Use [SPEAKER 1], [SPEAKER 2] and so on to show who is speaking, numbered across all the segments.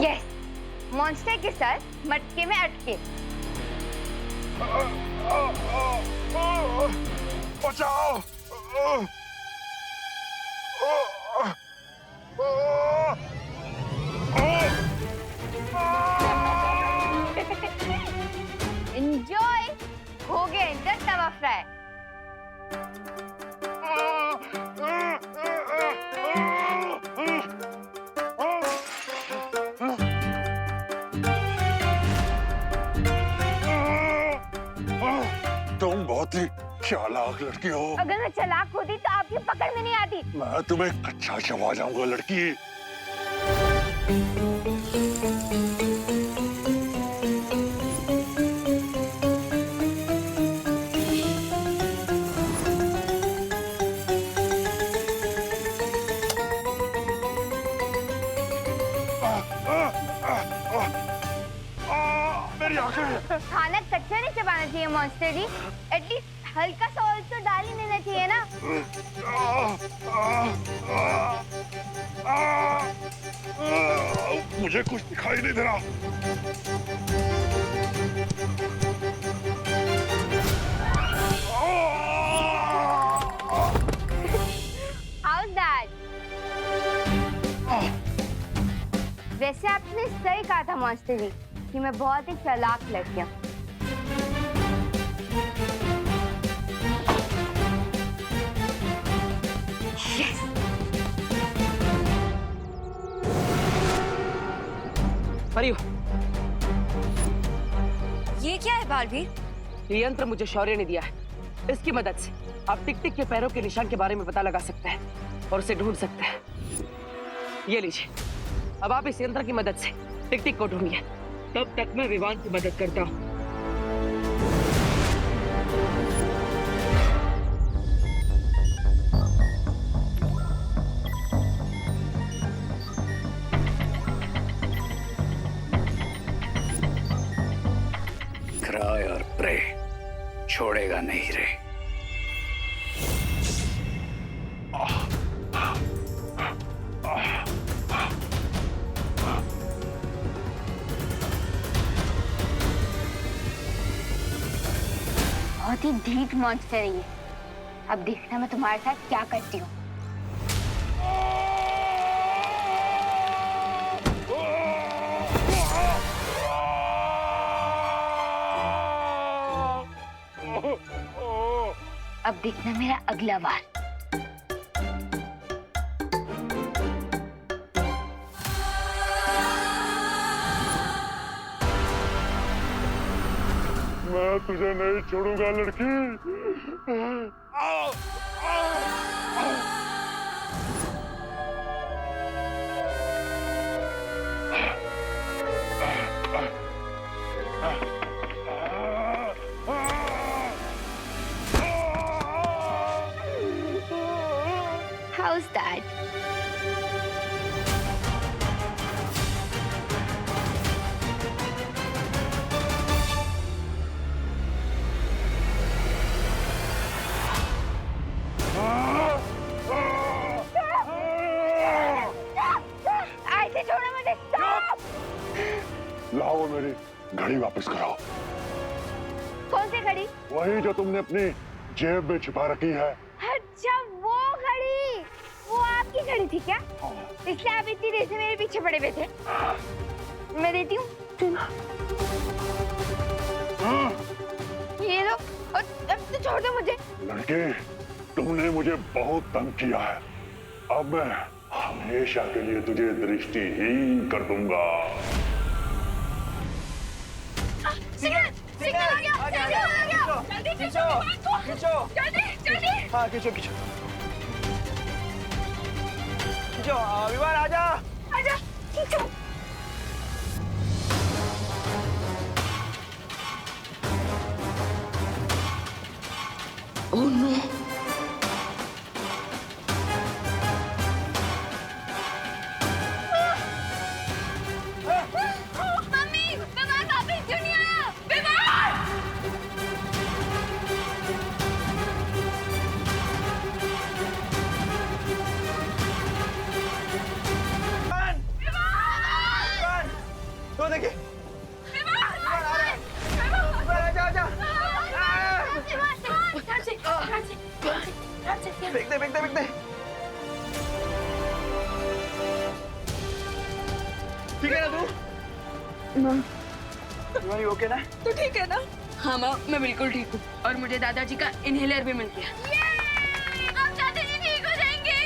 [SPEAKER 1] Yes, monster के sir मटके में अटके।
[SPEAKER 2] बचाओ!
[SPEAKER 1] एंजॉय, हो गया इनका तवा फ्राई।
[SPEAKER 2] तुम बहुत ही चालाक लड़की हो।
[SPEAKER 1] अगर मैं चालाक होती तो आपकी पकड़ में नहीं आती।
[SPEAKER 2] मैं तुम्हें कच्चा चबा जाऊंगा लड़की। मेरी आंखें।
[SPEAKER 1] खाना कच्चा नहीं चबाना चाहिए मॉन्स्टर जी, एटलीस्ट हल्का सा ऑयल तो डाल ही देना चाहिए ना।
[SPEAKER 2] मुझे कुछ दिखाई नहीं दे रहा।
[SPEAKER 1] How's that? वैसे आपने सही कहा था मॉन्स्टर जी कि मैं बहुत ही चालाक लड़की हूँ। Yes!
[SPEAKER 3] परियो,
[SPEAKER 1] ये क्या है बालवीर?
[SPEAKER 3] ये यंत्र मुझे शौर्य ने दिया है। इसकी मदद से आप टिक टिक के पैरों के निशान के बारे में पता लगा सकते हैं और उसे ढूंढ सकते हैं। ये लीजिए, अब आप इस यंत्र की मदद से टिक टिक को ढूंढिए। तब तक मैं विवान की मदद करता हूँ।
[SPEAKER 4] क्राय और प्रे छोड़ेगा नहीं रे।
[SPEAKER 1] बहुत ही ढीठ मॉन्स्टर है ये। अब देखना मैं तुम्हारे साथ क्या करती हूँ। अब देखना मेरा अगला वार।
[SPEAKER 2] मैं तुझे नहीं छोड़ूंगा लड़की।
[SPEAKER 1] How's that? ऐसे छोड़ो मुझे। Stop!
[SPEAKER 2] लाओ मेरी घड़ी वापस कराओ।
[SPEAKER 1] कौन सी घड़ी?
[SPEAKER 2] वही जो तुमने अपनी जेब में छिपा रखी है।
[SPEAKER 1] अच्छा वो घड़ी, वो आपकी घड़ी थी क्या? इसलिए आप इतनी देर से मेरे पीछे पड़े हुए थे। मैं देती हूँ। ये लो, अब तो छोड़ दो मुझे।
[SPEAKER 2] लड़के, तुमने मुझे बहुत तंग किया है। अब मैं हमेशा के लिए तुझे दृष्टिहीन कर दूंगा।
[SPEAKER 1] सिग्नल, सिग्नल आ गया, सिग्नल आ गया। जल्दी खींचो,
[SPEAKER 3] खींचो,
[SPEAKER 1] जल्दी, जल्दी।
[SPEAKER 3] हाँ खींचो खींचो खींचो। विवान आजा,
[SPEAKER 1] आजा, खींचो।
[SPEAKER 3] Oh no.
[SPEAKER 1] मम्मी, विवान वापस क्यों नहीं आया? विवान!
[SPEAKER 3] फेंक दे। ठीक है ना तू? तुम्हारी ओके ना?
[SPEAKER 5] तो ठीक है ना? हाँ माँ, मैं बिल्कुल ठीक हूँ और मुझे दादाजी का इनहेलर भी मिल गया।
[SPEAKER 1] अब दादाजी ठीक हो जाएंगे।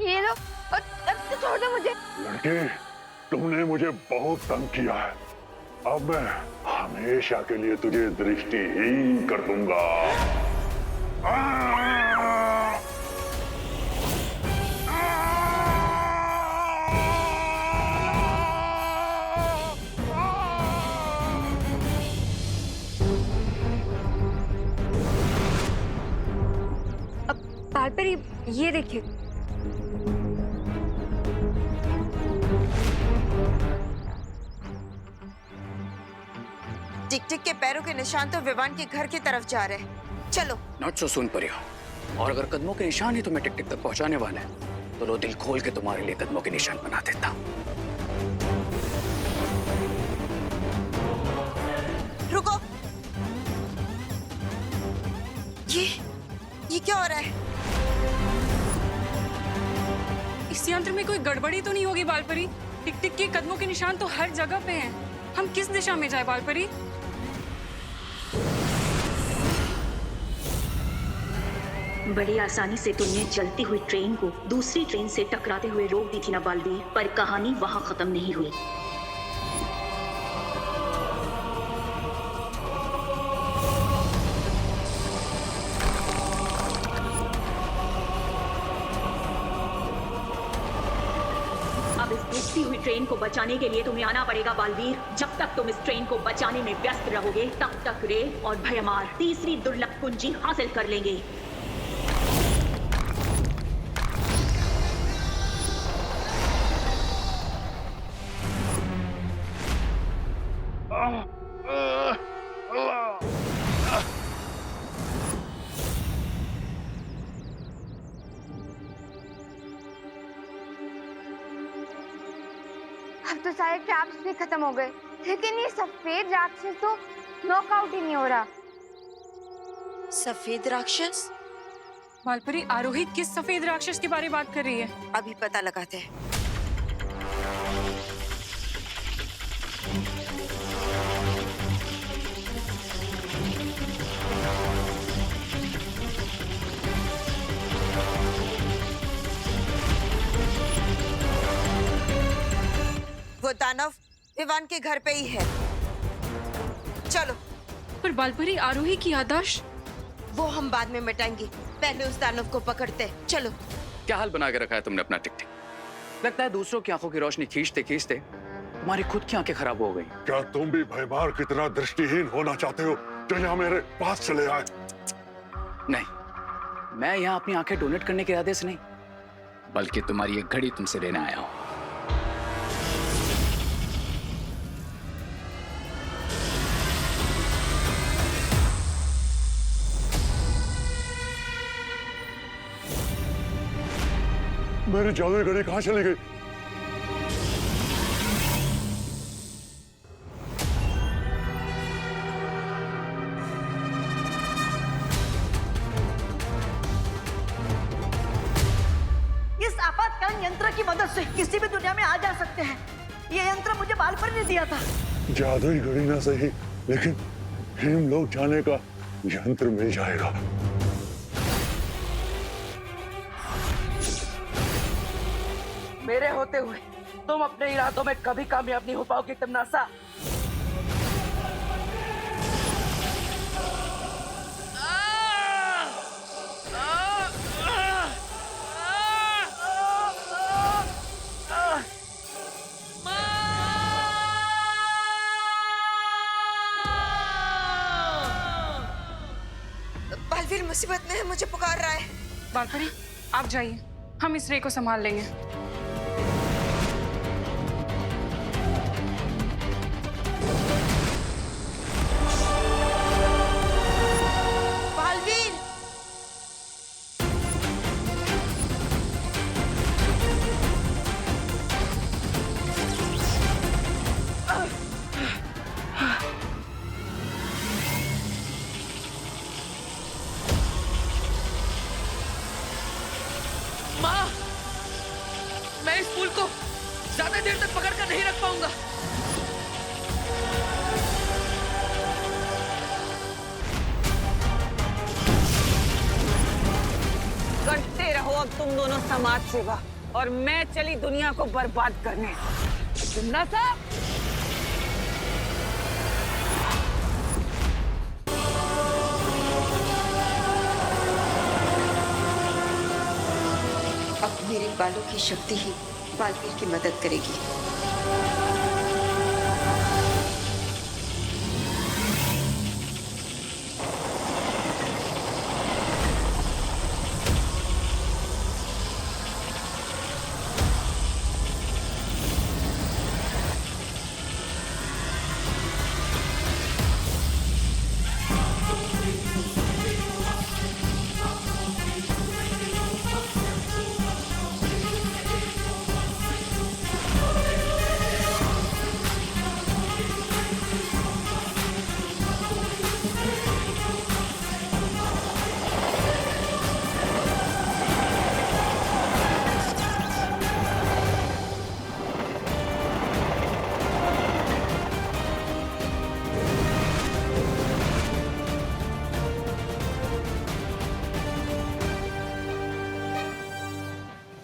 [SPEAKER 1] ये लो, और अब तो छोड़ दो मुझे।
[SPEAKER 2] लड़के, तुमने मुझे बहुत तंग किया है। अब मैं हमेशा के लिए तुझे दृष्टिहीन कर दूंगा।
[SPEAKER 1] बाल पर ये देखिए।
[SPEAKER 6] टिक टिक के पैरों के निशान तो विवान के घर की तरफ जा रहे हैं। चलो।
[SPEAKER 4] नॉट सो सुन परियो। और अगर कदमों के निशान ही तुम्हें टिक टिक तक पहुंचाने वाले हैं तो लो दिल खोल के तुम्हारे लिए कदमों के निशान बना देता।
[SPEAKER 6] रुको। ये क्या हो रहा है?
[SPEAKER 5] इस यंत्र में कोई गड़बड़ी तो नहीं होगी बालपरी? टिक टिक के कदमों के निशान तो हर जगह पे हैं। हम किस दिशा में जाए बालपरी?
[SPEAKER 7] बड़ी आसानी से तुमने चलती हुई ट्रेन को दूसरी ट्रेन से टकराते हुए रोक दी थी ना बालवीर, पर कहानी वहां खत्म नहीं हुई। अब इस भटकती हुई ट्रेन को बचाने के लिए तुम्हें आना पड़ेगा बालवीर। जब तक तुम इस ट्रेन को बचाने में व्यस्त रहोगे तब तक रे और भयमार तीसरी दुर्लभ कुंजी हासिल कर लेंगे।
[SPEAKER 1] अब तो सारे ट्रैप्स भी खत्म हो गए, लेकिन ये सफेद राक्षस तो नॉकआउट ही नहीं हो रहा।
[SPEAKER 6] सफेद राक्षस?
[SPEAKER 5] बालपरी, आरोही किस सफेद राक्षस के बारे में बात कर रही है?
[SPEAKER 6] अभी पता लगाते हैं। वो दानव विवान के घर पे ही है। चलो।
[SPEAKER 5] पर बालपरी, आरोही की याददाश्त?
[SPEAKER 6] वो हम बाद में मिटाएंगे, पहले उस दानव को पकड़ते। चलो।
[SPEAKER 4] क्या हाल बना के रखा है तुमने अपना टिक टिक? लगता है दूसरों की आंखों की रोशनी खींचते खींचते तुम्हारी खुद की आंखें खराब हो गई।
[SPEAKER 2] क्या तुम भी भयमार की तरह दृष्टिहीन होना चाहते हो जो यहाँ मेरे पास चले आए?
[SPEAKER 4] नहीं, मैं यहाँ अपनी आंखें डोनेट करने के इरादे से नहीं, बल्कि तुम्हारी एक घड़ी तुमसे लेने आया हूँ।
[SPEAKER 2] मेरी जादुई घड़ी कहाँ चली गई?
[SPEAKER 8] इस आपातकालीन यंत्र की मदद से किसी भी दुनिया में आ जा सकते हैं। ये यंत्र मुझे बालपरी ने दिया था।
[SPEAKER 2] जादुई घड़ी ना सही, लेकिन हम लोग जाने का यंत्र मिल जाएगा।
[SPEAKER 3] मेरे होते हुए तुम अपने इरादों में कभी कामयाब नहीं हो पाओगे तमनासा।
[SPEAKER 6] बालवीर मुसीबत में है, मुझे पुकार रहा है।
[SPEAKER 5] बालपरी, आप जाइए, हम इस रे को संभाल लेंगे।
[SPEAKER 6] बालवीर!
[SPEAKER 3] को ज्यादा देर तक पकड़ कर नहीं रख पाऊंगा।
[SPEAKER 9] करते रहो अब तुम दोनों समाज सेवा, और मैं चली दुनिया को बर्बाद करने।
[SPEAKER 3] जिन्ना साहब,
[SPEAKER 6] अब मेरे बालों की शक्ति ही बालवीर की मदद करेगी।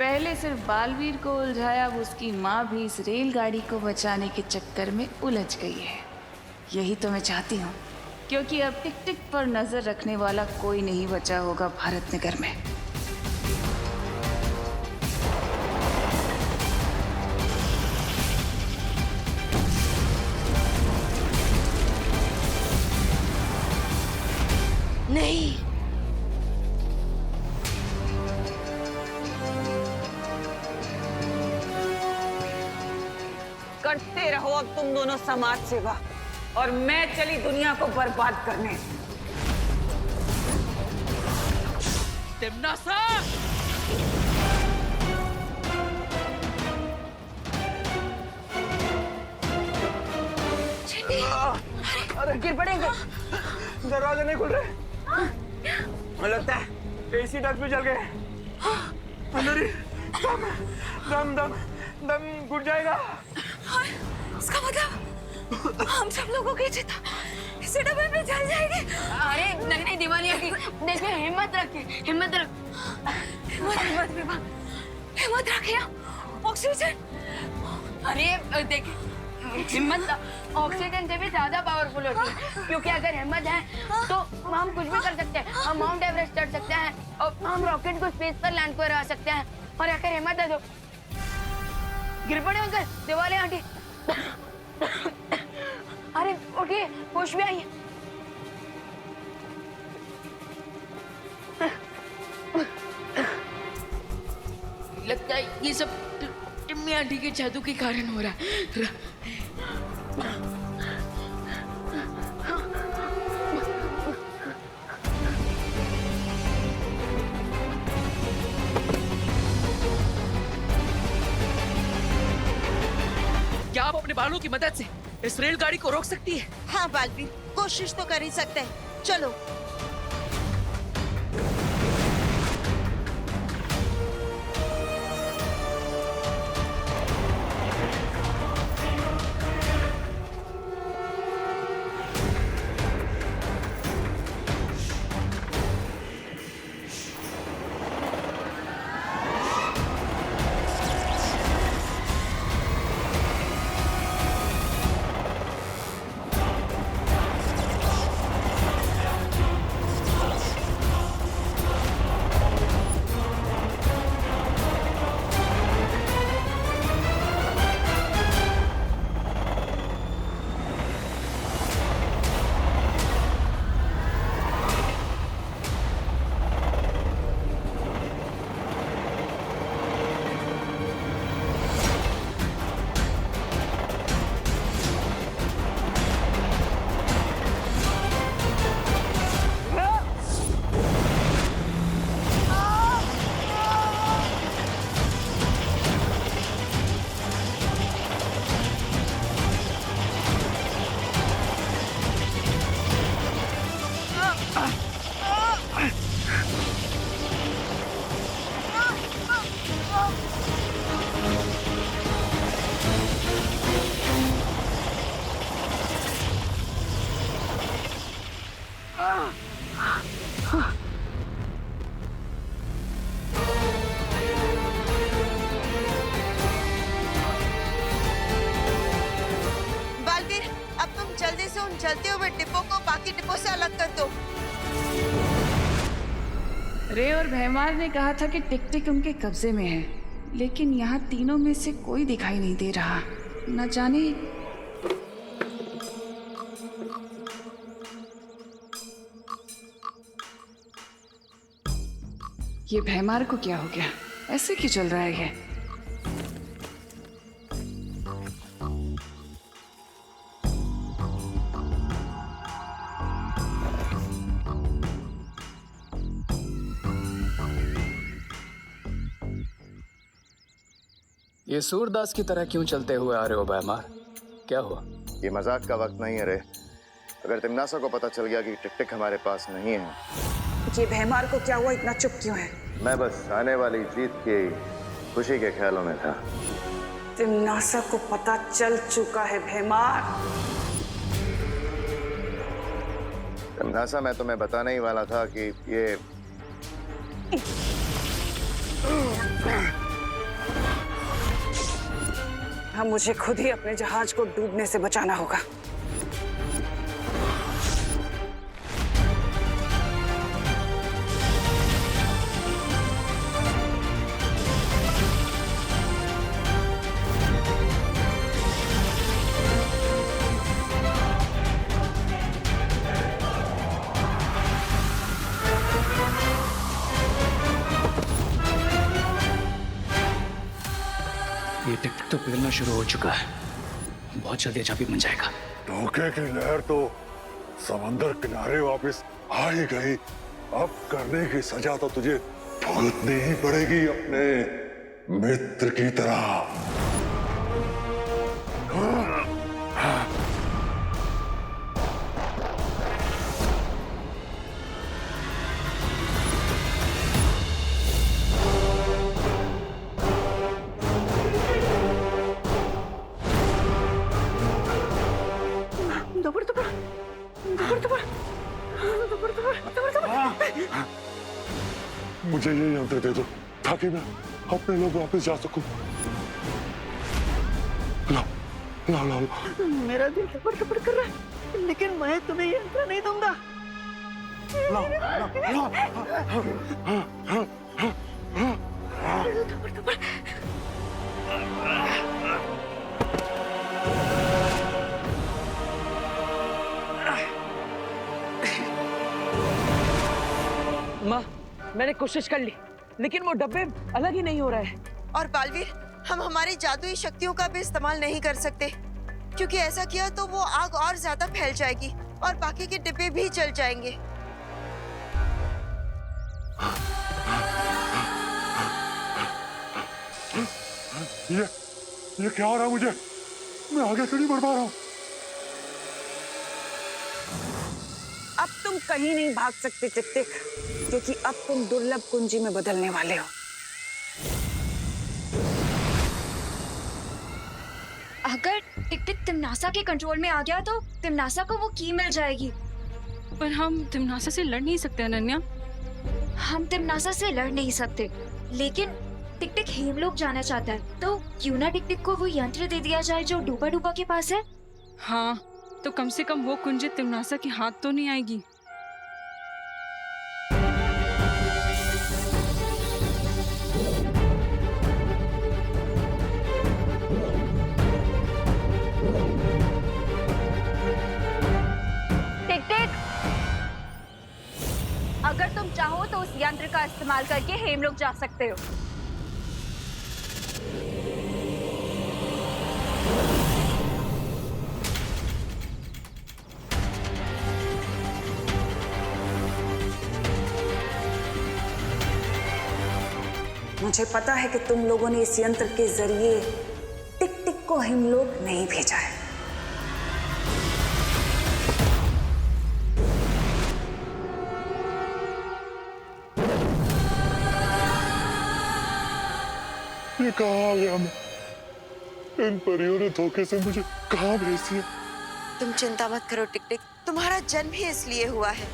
[SPEAKER 10] पहले सिर्फ बालवीर को उलझाया, अब उसकी माँ भी इस रेलगाड़ी को बचाने के चक्कर में उलझ गई है। यही तो मैं चाहती हूँ, क्योंकि अब टिक टिक पर नजर रखने वाला कोई नहीं बचा होगा भारत नगर में।
[SPEAKER 6] नहीं,
[SPEAKER 9] करते रहो अब तुम दोनों समाज सेवा, और मैं चली दुनिया को बर्बाद करने।
[SPEAKER 3] तिम्ना साहब,
[SPEAKER 9] अरे गिर पड़ेंगे।
[SPEAKER 11] दरवाजे नहीं खुल रहे। मुझे लगता है एसी डक्ट भी जल गए। अंदर ही दम दम दम दम घुट जाएगा।
[SPEAKER 1] इसका मतलब हम सब लोगों की चिता इसी डब्बे में जल जाएगी। अरे नहीं नहीं दीवानी की देखिए, हिम्मत रखिए, हिम्मत रख, हिम्मत हिम्मत हिम्मत रखिए। ऑक्सीजन, अरे देखिए हिम्मत ऑक्सीजन से भी ज्यादा पावरफुल होती है, क्योंकि अगर हिम्मत है तो हम कुछ भी कर सकते हैं। हम माउंट एवरेस्ट चढ़ सकते हैं और हम रॉकेट को स्पेस पर लैंड करवा सकते हैं। और अगर हिम्मत है तो गिर पड़े अंकल, दिवाली आंटी। अरे उठिए, होश भी आइए।
[SPEAKER 10] लगता है ये सब टिम्मी आंटी के जादू के कारण हो रहा है।
[SPEAKER 3] क्या आप अपने बालों की मदद से इस रेलगाड़ी को रोक सकती है?
[SPEAKER 6] हाँ बालवीर, कोशिश तो कर ही सकते हैं। चलो।
[SPEAKER 10] रे और भैमार ने कहा था कि टिक टिक उनके कब्जे में है, लेकिन यहाँ तीनों में से कोई दिखाई नहीं दे रहा। न जाने ये भैमार को क्या हो गया, ऐसे क्यों चल रहा है ये?
[SPEAKER 4] ये सूरदास की तरह क्यों चलते हुए आ रहे हो भैमार? क्या हुआ?
[SPEAKER 12] ये मजाक का वक्त नहीं है रे। अगर तिमनासा को पता चल गया कि टिक टिक हमारे पास नहीं है।
[SPEAKER 9] ये भैमार को क्या हुआ, इतना चुप क्यों है?
[SPEAKER 12] मैं बस आने वाली जीत की खुशी के ख्यालों में था।
[SPEAKER 9] तिमनासा को पता चल चुका है भैमार।
[SPEAKER 12] तिमनासा, मैं तुम्हें बताने ही वाला था कि ये
[SPEAKER 9] हाँ, मुझे खुद ही अपने जहाज को डूबने से बचाना होगा।
[SPEAKER 4] ये टिक टिक तो पिघलना शुरू हो चुका है। बहुत जल्दी चाबी बन जाएगा।
[SPEAKER 2] धोखे की लहर तो समंदर किनारे वापस आ ही गई। अब करने की सजा तो तुझे भुगतनी ही पड़ेगी अपने मित्र की तरह। मुझे ये यंत्र दे दो ताकि मैं अपने लोग वापस जा सकूं। ला, ला, ला, ला।
[SPEAKER 8] मेरा दिल धपड़ धपड़ कर रहा है, लेकिन मैं तुम्हें ये यंत्र नहीं दूंगा।
[SPEAKER 2] ला, ला, ला।
[SPEAKER 8] धपड़ धपड़।
[SPEAKER 3] माँ, मैंने कोशिश कर ली, लेकिन वो डब्बे अलग ही नहीं हो रहा है।
[SPEAKER 6] और बालवीर, हम हमारी जादुई शक्तियों का भी इस्तेमाल नहीं कर सकते, क्योंकि ऐसा किया तो वो आग और ज्यादा फैल जाएगी और बाकी के डिब्बे भी जल जाएंगे।
[SPEAKER 2] ये क्या हो रहा है मुझे? मैं आगे क्यों नहीं बढ़ पा रहा हूँ?
[SPEAKER 9] अब तुम कहीं नहीं भाग सकते टिक टिक, क्योंकि अब तुम दुर्लभ कुंजी में बदलने वाले हो।
[SPEAKER 13] अगर टिक टिक तिमनासा के कंट्रोल में आ गया तो तिमनासा को वो की मिल जाएगी।
[SPEAKER 5] पर हम तिमनासा से लड़ नहीं सकते अनन्या।
[SPEAKER 13] हम तिमनासा से लड़ नहीं सकते, लेकिन टिक टिक हेमलोक जाना चाहता है, तो क्यों ना टिक टिक को वो यंत्र दे दिया जाए जो डूबा डूबा के पास है।
[SPEAKER 5] हाँ, तो कम से कम वो कुंजी तिमनासा के हाथ तो नहीं आएगी।
[SPEAKER 1] टिक टिक, अगर तुम चाहो तो उस यंत्र का इस्तेमाल करके हेमलोक जा सकते हो।
[SPEAKER 9] मुझे पता है कि तुम लोगों ने इस यंत्र के जरिए टिक टिक को हेमलोक नहीं भेजा है।
[SPEAKER 2] ये कहाँ आ गया मैं? इन परियों ने धोखे से मुझे कहाँ भेज दिया?
[SPEAKER 6] तुम चिंता मत करो टिक टिक, तुम्हारा जन्म ही इसलिए हुआ है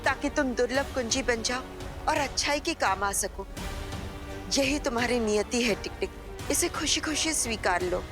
[SPEAKER 6] ताकि तुम दुर्लभ कुंजी बन जाओ और अच्छाई के काम आ सको। यही तुम्हारी नियति है टिक टिक, इसे खुशी खुशी स्वीकार लो।